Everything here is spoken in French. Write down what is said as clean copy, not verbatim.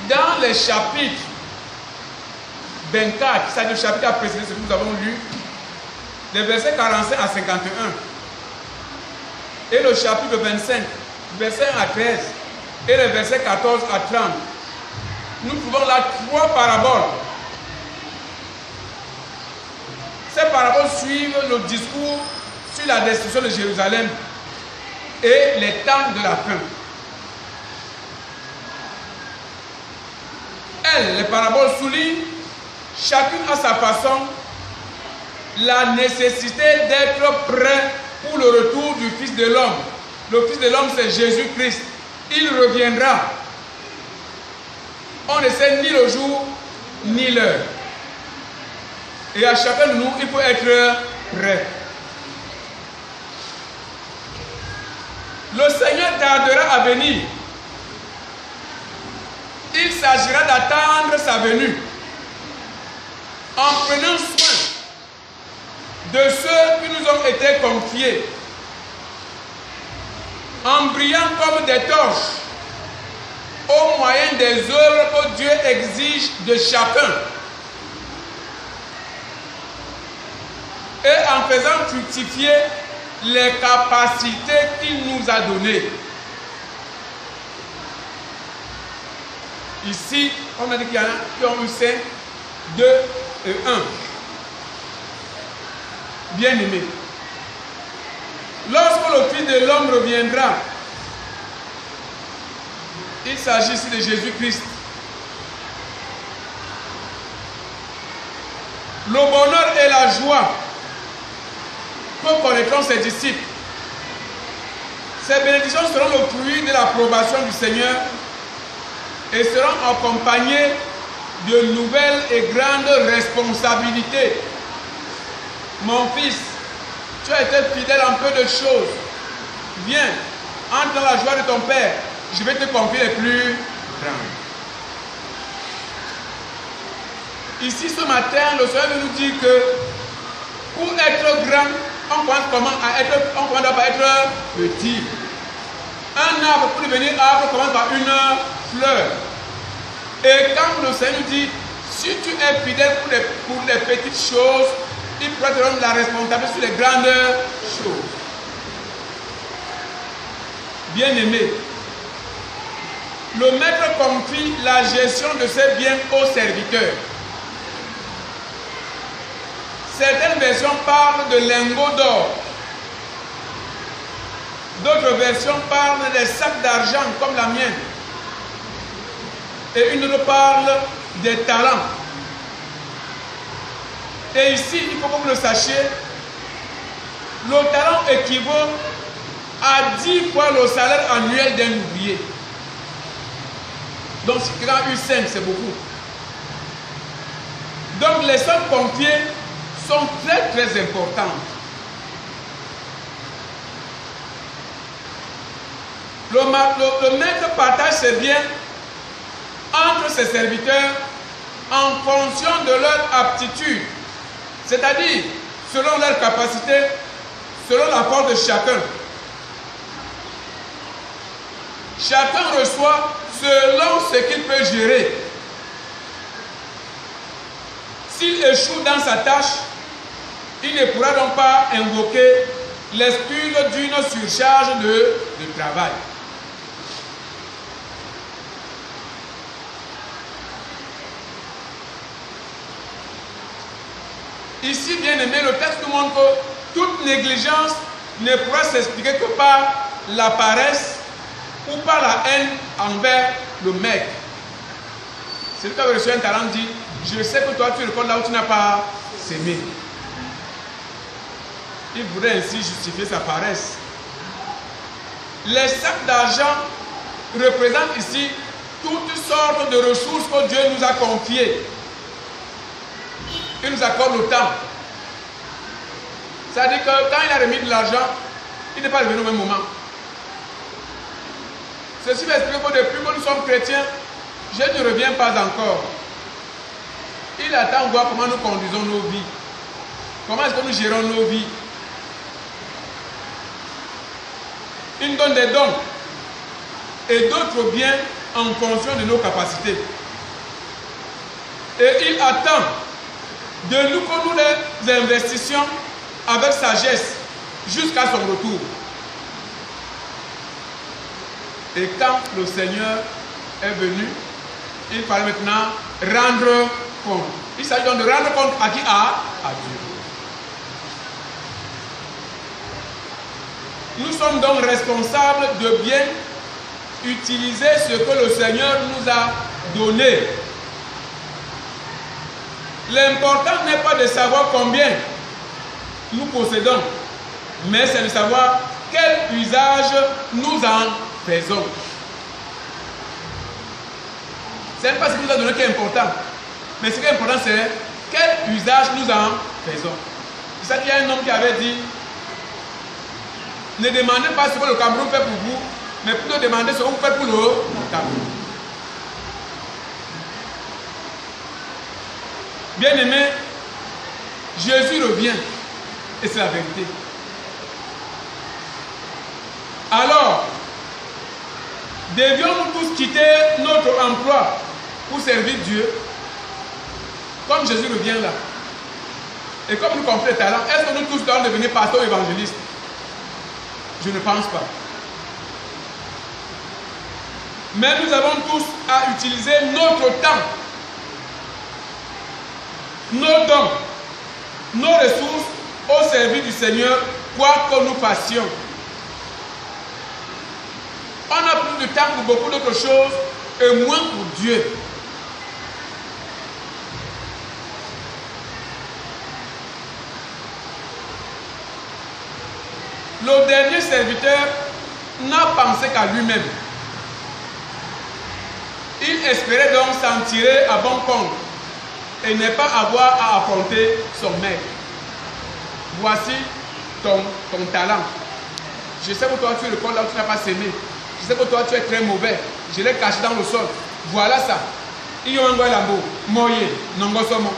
Dans les chapitres 24, c'est-à-dire le chapitre à précédé, ce que nous avons lu, les versets 45 à 51, et le chapitre 25, versets 1 à 13, et les versets 14 à 30, nous trouvons là 3 paraboles. Ces paraboles suivent le discours sur la destruction de Jérusalem et les temps de la fin. Les paraboles soulignent, chacune à sa façon, la nécessité d'être prêt pour le retour du Fils de l'homme. Le Fils de l'homme, c'est Jésus-Christ. Il reviendra. On ne sait ni le jour, ni l'heure. Et à chacun de nous, il faut être prêt. Le Seigneur tardera à venir. Il s'agira d'attendre sa venue en prenant soin de ceux qui nous ont été confiés, en brillant comme des torches au moyen des œuvres que Dieu exige de chacun et en faisant fructifier les capacités qu'il nous a données. Ici, on a dit qu'il y en a qui ont eu 5, 2 et 1. Bien-aimés, lorsque le Fils de l'homme reviendra, il s'agit ici de Jésus-Christ. Le bonheur et la joie que connaîtront ses disciples. Ces bénédictions seront le fruit de l'approbation du Seigneur et seront accompagnées de nouvelles et grandes responsabilités. Mon fils, tu as été fidèle en peu de choses. Viens, entre dans la joie de ton Père. Je vais te confier les plus grandes. Ici, ce matin, le Seigneur nous dit que pour être grand, on commence par être petit. Un arbre, pour devenir arbre, commence par une fleur. Et quand le Seigneur nous dit, si tu es fidèle pour les petites choses, il pourra te donner la responsabilité sur les grandes choses. Bien-aimé, le maître confie la gestion de ses biens aux serviteurs. Certaines versions parlent de lingots d'or. D'autres versions parlent des sacs d'argent comme la mienne. Et une autre parle des talents. Et ici, il faut que vous le sachiez, le talent équivaut à 10 fois le salaire annuel d'un ouvrier. Donc, si quelqu'un a eu 5, c'est beaucoup. Donc, les sommes confiées sont très très importantes. Le maître partage ses biens entre ses serviteurs en fonction de leur aptitude, c'est-à-dire selon leur capacité, selon la force de chacun. Chacun reçoit selon ce qu'il peut gérer. S'il échoue dans sa tâche, il ne pourra donc pas invoquer l'excuse d'une surcharge de travail. Ici, bien aimé, le texte nous montre que toute négligence ne pourra s'expliquer que par la paresse ou par la haine envers le maître. Celui qui avait reçu un talent dit, je sais que toi tu récoltes là où tu n'as pas sémé. Il voudrait ainsi justifier sa paresse. Les sacs d'argent représentent ici toutes sortes de ressources que Dieu nous a confiées. Il nous accorde le temps. C'est-à-dire que quand il a remis de l'argent, il n'est pas revenu au même moment. Ceci veut expliquer que depuis que nous sommes chrétiens, je ne reviens pas encore. Il attend de voir comment nous conduisons nos vies. Comment est-ce que nous gérons nos vies. Il nous donne des dons et d'autres biens en fonction de nos capacités. Et il attend de nous que nous les investissions avec sagesse jusqu'à son retour. Et quand le Seigneur est venu, il fallait maintenant rendre compte. Il s'agit donc de rendre compte à qui? À Dieu. Nous sommes donc responsables de bien utiliser ce que le Seigneur nous a donné. L'important n'est pas de savoir combien nous possédons, mais c'est de savoir quel usage nous en faisons. Ce n'est pas ce qu'il nous a donné qui est important, mais ce qui est important, c'est quel usage nous en faisons. C'est ça qu'il y a un homme qui avait dit: ne demandez pas ce que le Cameroun fait pour vous, mais plutôt demandez ce que vous faites pour le Cameroun. Bien-aimés, Jésus revient, et c'est la vérité. Alors, devions-nous tous quitter notre emploi pour servir Dieu, comme Jésus revient là? Et comme nous comprenons les talents, est-ce que nous tous devons devenir pasteurs évangélistes? Je ne pense pas. Mais nous avons tous à utiliser notre temps, nos dons, nos ressources au service du Seigneur, quoi que nous fassions. On a plus de temps pour beaucoup d'autres choses et moins pour Dieu. Le dernier serviteur n'a pensé qu'à lui-même. Il espérait donc s'en tirer à bon compte et ne pas avoir à affronter son maître. Voici ton talent. Je sais que toi tu récoltes là où tu n'as pas semé. Je sais que toi tu es très mauvais. Je l'ai caché dans le sol. Voilà ça. Il y a un gars là-bas. Moye, non gosomo.